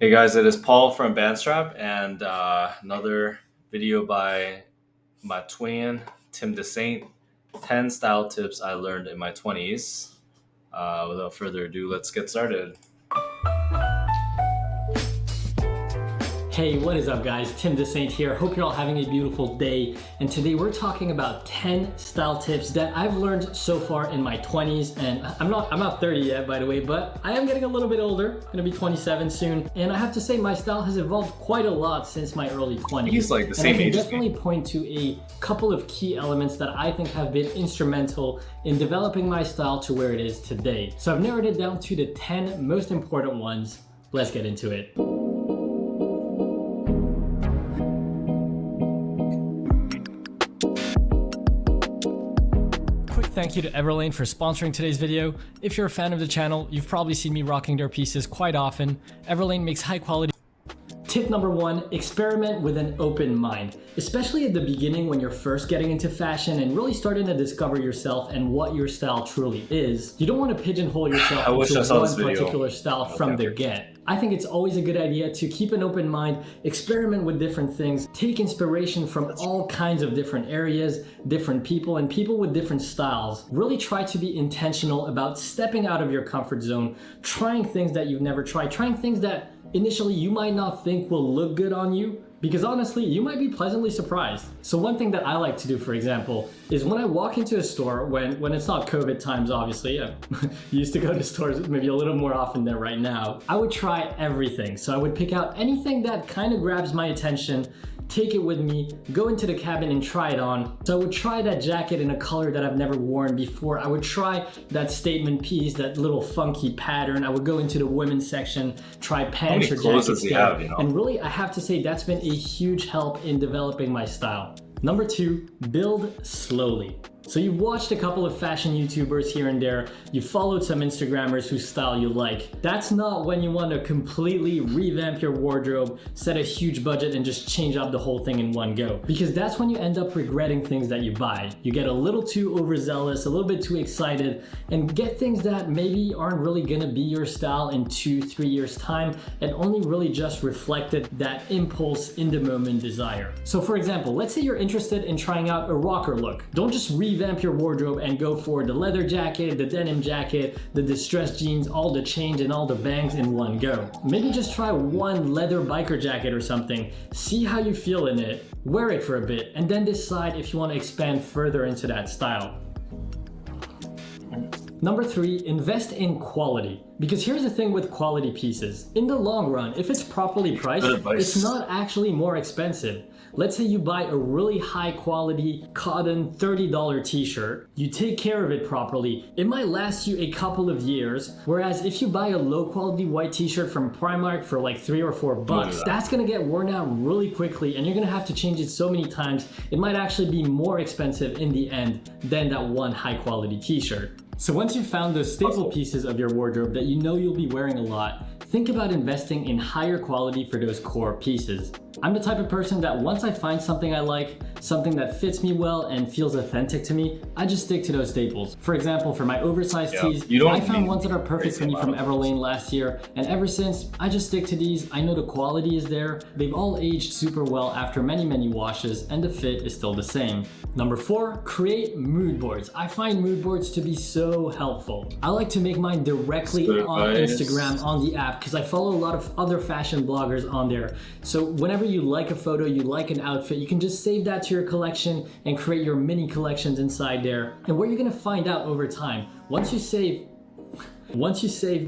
Hey guys, it is Paul from BandStrap and another video by my twin, Tim Dessaint, 10 style tips I learned in my 20s. Without further ado, let's get started. Hey, what is up guys? Tim Dessaint here. Hope you're all having a beautiful day. And today we're talking about 10 style tips that I've learned so far in my 20s. And I'm not 30 yet, by the way, but I am getting a little bit older. I'm gonna be 27 soon. And I have to say my style has evolved quite a lot since my early 20s. He's like the same age. I can definitely point to a couple of key elements that I think have been instrumental in developing my style to where it is today. So I've narrowed it down to the 10 most important ones. Let's get into it. Thank you to Everlane for sponsoring today's video. If you're a fan of the channel, you've probably seen me rocking their pieces quite often. Everlane makes high quality. Tip number one, experiment with an open mind. Especially at the beginning when you're first getting into fashion and really starting to discover yourself and what your style truly is. You don't want to pigeonhole yourself into one particular style from the get. I think it's always a good idea to keep an open mind, experiment with different things, take inspiration from all kinds of different areas, different people, and people with different styles. Really try to be intentional about stepping out of your comfort zone, trying things that you've never tried, trying things that initially you might not think will look good on you, because honestly, you might be pleasantly surprised. So one thing that I like to do, for example, is when I walk into a store, when it's not COVID times, obviously, I used to go to stores maybe a little more often than right now, I would try everything. So I would pick out anything that kind of grabs my attention, take it with me, go into the cabin and try it on. So I would try that jacket in a color that I've never worn before. I would try that statement piece, that little funky pattern. I would go into the women's section, try pants or jackets there. And really, I have to say that's been a huge help in developing my style. Number two, build slowly. So you've watched a couple of fashion YouTubers here and there, you've followed some Instagrammers whose style you like. That's not when you want to completely revamp your wardrobe, set a huge budget and just change up the whole thing in one go. Because that's when you end up regretting things that you buy. You get a little too overzealous, a little bit too excited, and get things that maybe aren't really gonna be your style in 2-3 years time and only really just reflected that impulse in the moment desire. So for example, let's say you're interested in trying out a rocker look. Don't just revamp your wardrobe and go for the leather jacket, the denim jacket, the distressed jeans, all the chains and all the bangs in one go. Maybe just try one leather biker jacket or something, see how you feel in it, wear it for a bit, and then decide if you want to expand further into that style. Number three, invest in quality. Because here's the thing with quality pieces. In the long run, if it's properly priced, it's not actually more expensive. Let's say you buy a really high quality cotton $30 t-shirt, you take care of it properly, it might last you a couple of years, whereas if you buy a low quality white t-shirt from Primark for like $3 or $4, that's gonna get worn out really quickly and you're gonna have to change it so many times, it might actually be more expensive in the end than that one high quality t-shirt. So once you've found those staple pieces of your wardrobe that you know you'll be wearing a lot, think about investing in higher quality for those core pieces. I'm the type of person that once I find something I like, something that fits me well and feels authentic to me, I just stick to those staples. For example, for my oversized tees, I found ones that are perfect for me from Everlane last year, and ever since, I just stick to these. I know the quality is there, they've all aged super well after many washes, and the fit is still the same. Number four, create mood boards. I find mood boards to be so helpful. I like to make mine directly on Instagram, on the app, because I follow a lot of other fashion bloggers on there. So whenever you like a photo, you like an outfit, you can just save that to your collection and create your mini collections inside there. And what you're gonna find out over time, once you save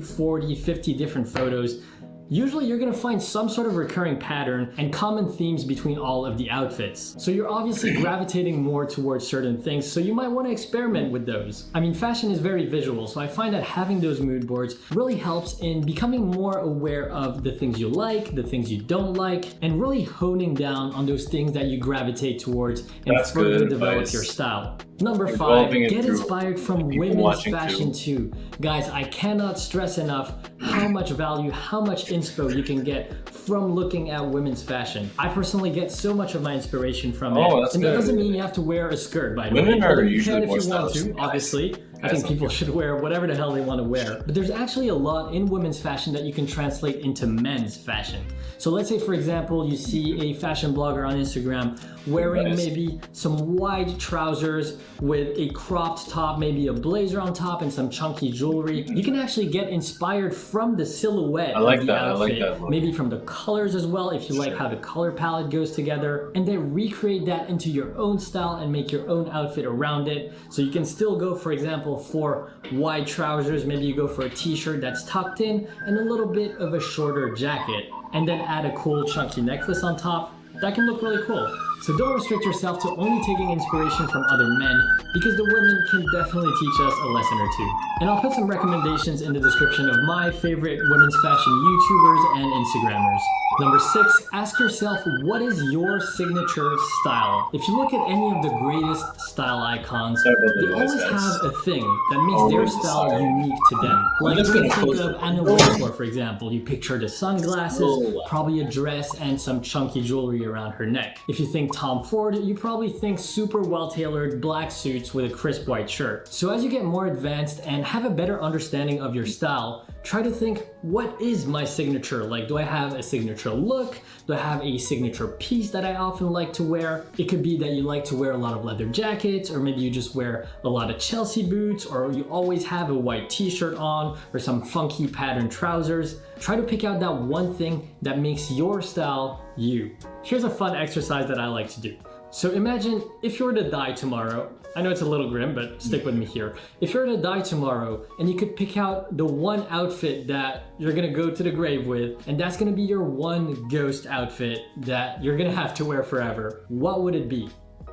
40, 50 different photos, usually you're gonna find some sort of recurring pattern and common themes between all of the outfits. So you're obviously gravitating more towards certain things, so you might wanna experiment with those. I mean, fashion is very visual, so I find that having those mood boards really helps in becoming more aware of the things you like, the things you don't like, and really honing down on those things that you gravitate towards and further develop your style. Number five, get inspired from women's fashion too. Guys, I cannot stress enough how much value, how much inspo you can get from looking at women's fashion. I personally get so much of my inspiration from it. And that doesn't mean you have to wear a skirt, by the way. Women are usually more stylish. Obviously. I think people should wear whatever the hell they want to wear. But there's actually a lot in women's fashion that you can translate into men's fashion. So let's say, for example, you see a fashion blogger on Instagram wearing maybe some wide trousers with a cropped top, maybe a blazer on top and some chunky jewelry. You can actually get inspired from the silhouette of the outfit, maybe from the colors as well, if you like how the color palette goes together, and then recreate that into your own style and make your own outfit around it. So you can still go, for example, for wide trousers, maybe you go for a t-shirt that's tucked in and a little bit of a shorter jacket, and then add a cool chunky necklace on top. That can look really cool. So don't restrict yourself to only taking inspiration from other men, because the women can definitely teach us a lesson or two. And I'll put some recommendations in the description of my favorite women's fashion YouTubers and Instagrammers. Number 6, ask yourself, what is your signature style? If you look at any of the greatest style icons, they always have a thing that makes their style unique to them. Like when you think of Anna Wintour, for example, you picture the sunglasses, probably a dress and some chunky jewelry around her neck. If you think Tom Ford, you probably think super well-tailored black suits with a crisp white shirt. So as you get more advanced and have a better understanding of your style, try to think, what is my signature? Like, do I have a signature look? Do I have a signature piece that I often like to wear? It could be that you like to wear a lot of leather jackets, or maybe you just wear a lot of Chelsea boots, or you always have a white t-shirt on, or some funky patterned trousers. Try to pick out that one thing that makes your style you. Here's a fun exercise that I like to do. So imagine if you were to die tomorrow. I know it's a little grim, but stick with me here. If you were to die tomorrow and you could pick out the one outfit that you're gonna go to the grave with, and that's gonna be your one ghost outfit that you're gonna have to wear forever, what would it be?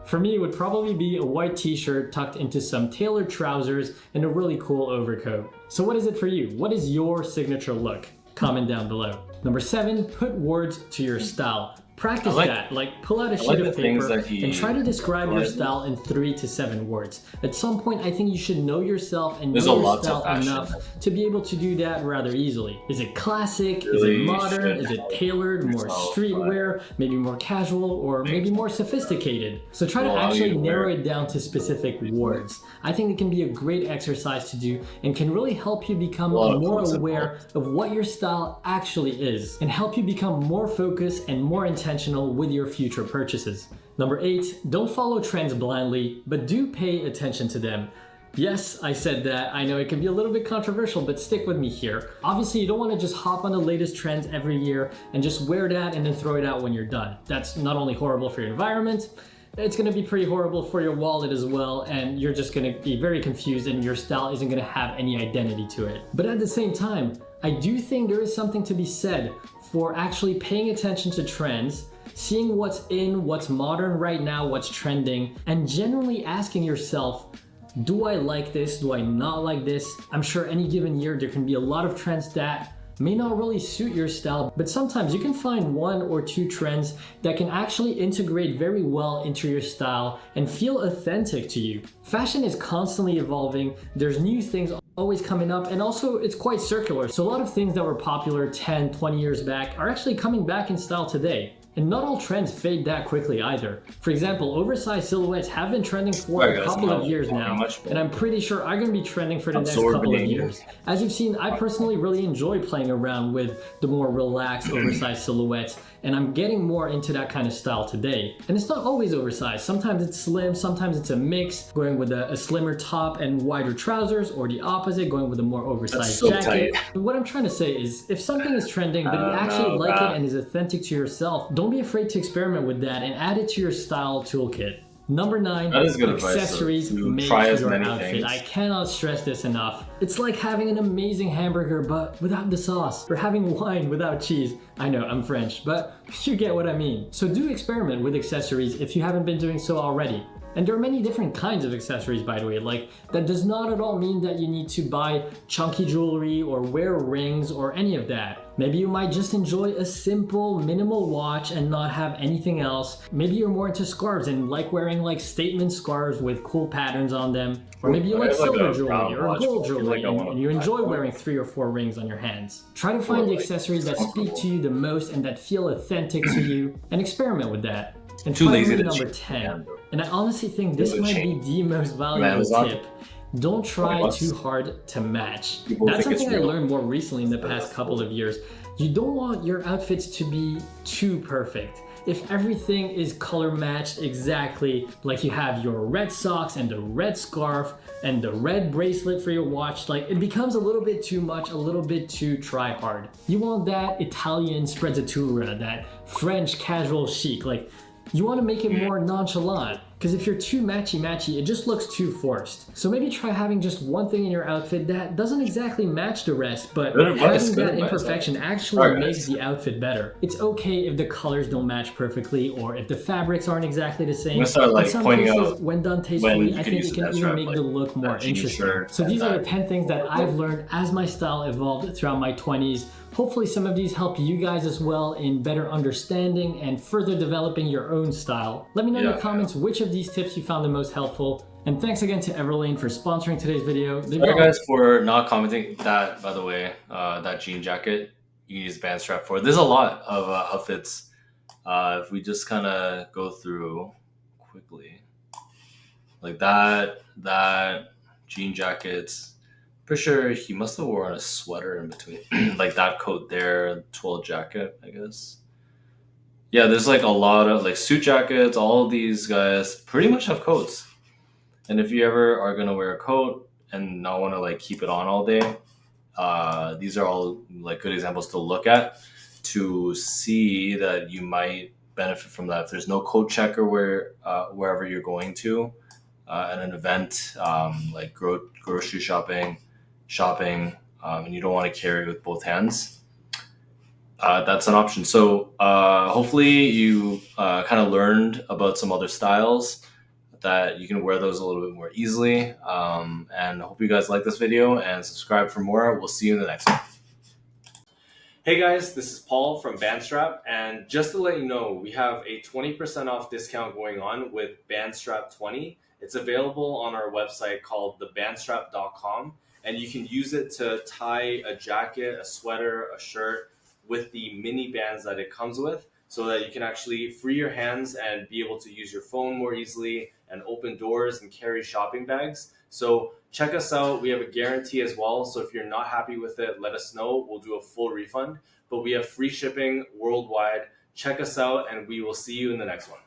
For me, it would probably be a white t-shirt tucked into some tailored trousers and a really cool overcoat. So what is it for you? What is your signature look? Comment down below. Number 7, put words to your style. Practice that, like pull out a sheet of paper and try to describe your style in 3 to 7 words. At some point, I think you should know yourself and know your style enough to be able to do that rather easily. Is it classic? Is it modern? Is it tailored? More streetwear? Maybe more casual? Or maybe more sophisticated? So try to actually narrow it down to specific words. I think it can be a great exercise to do and can really help you become more aware of what your style actually is, and help you become more focused and more intentional with your future purchases. Number 8, don't follow trends blindly, but do pay attention to them. Yes, I said that. I know it can be a little bit controversial, but stick with me here. Obviously, you don't want to just hop on the latest trends every year and just wear that and then throw it out when you're done. That's not only horrible for your environment, it's going to be pretty horrible for your wallet as well, and you're just going to be very confused and your style isn't going to have any identity to it. But at the same time, I do think there is something to be said for actually paying attention to trends, seeing what's in, what's modern right now, what's trending, and generally asking yourself, do I like this? Do I not like this? I'm sure any given year there can be a lot of trends that may not really suit your style, but sometimes you can find 1 or 2 trends that can actually integrate very well into your style and feel authentic to you. Fashion is constantly evolving. There's new things always coming up, and also it's quite circular. So a lot of things that were popular 10, 20 years back are actually coming back in style today. And not all trends fade that quickly either. For example, oversized silhouettes have been trending for a couple of years now, and I'm pretty sure are going to be trending for the next couple of years. As you've seen, I personally really enjoy playing around with the more relaxed oversized silhouettes, and I'm getting more into that kind of style today. And it's not always oversized. Sometimes it's slim, sometimes it's a mix, going with a slimmer top and wider trousers, or the opposite, going with a more oversized jacket. But what I'm trying to say is, if something is trending, but you actually like it and is authentic to yourself, don't be afraid to experiment with that and add it to your style toolkit. Number 9, accessories make your outfit. I cannot stress this enough. It's like having an amazing hamburger but without the sauce, or having wine without cheese. I know, I'm French, but you get what I mean. So do experiment with accessories if you haven't been doing so already. And there are many different kinds of accessories, by the way. Like, that does not at all mean that you need to buy chunky jewelry or wear rings or any of that. Maybe you might just enjoy a simple, minimal watch and not have anything else. Maybe you're more into scarves and like wearing like statement scarves with cool patterns on them. Or maybe you like silver jewelry or gold jewelry and you enjoy wearing 3 or 4 rings on your hands. Try to find the accessories that speak to you the most and that feel authentic to you, and experiment with that. And finally, number 10, and I honestly think this might be the most valuable tip. Don't 20 try too bucks. hard to match. People That's think it's something I real. learned more recently in the But past that's couple cool. of years. You don't want your outfits to be too perfect. If everything is color matched exactly, like you have your red socks and the red scarf and the red bracelet for your watch, like it becomes a little bit too much, a little bit too try hard. You want that Italian sprezzatura, that French casual chic, like you want to make it more nonchalant, because if you're too matchy-matchy, it just looks too forced. So maybe try having just one thing in your outfit that doesn't exactly match the rest, but Good advice. having Good that advice. imperfection actually All right, makes guys. the outfit better. It's okay if the colors don't match perfectly or if the fabrics aren't exactly the I'm gonna same. start In like some pointing cases, out when done when tastefully, you I could think use it the can band even strap, make like the look more that jean interesting. shirt So and these are the that. 10 things that I've learned as my style evolved throughout my 20s. Hopefully some of these help you guys as well in better understanding and further developing your own style. Let me know in the Yeah. comments which of these tips you found the most helpful. And thanks again to Everlane for sponsoring today's video. They've Sorry got guys for not commenting that. By the way, that jean jacket you can use band strap for. There's a lot of outfits. If we just kind of go through quickly, like that jean jackets. Pretty sure he must have worn a sweater in between, like that coat there, 12 jacket, I guess. Yeah, there's like a lot of like suit jackets. All of these guys pretty much have coats. And if you ever are gonna wear a coat and not want to like keep it on all day, these are all like good examples to look at to see that you might benefit from that. If there's no coat checker wherever you're going to at an event, like grocery shopping, and you don't want to carry with both hands, that's an option. So hopefully you kind of learned about some other styles that you can wear those a little bit more easily. And I hope you guys like this video and subscribe for more. We'll see you in the next one. Hey guys, this is Paul from BandStrap, and just to let you know, we have a 20% off discount going on with BandStrap 20. It's available on our website called thebandstrap.com, and you can use it to tie a jacket, a sweater, a shirt with the mini bands that it comes with, so that you can actually free your hands and be able to use your phone more easily and open doors and carry shopping bags. So check us out. We have a guarantee as well. So if you're not happy with it, let us know. We'll do a full refund. But we have free shipping worldwide. Check us out, and we will see you in the next one.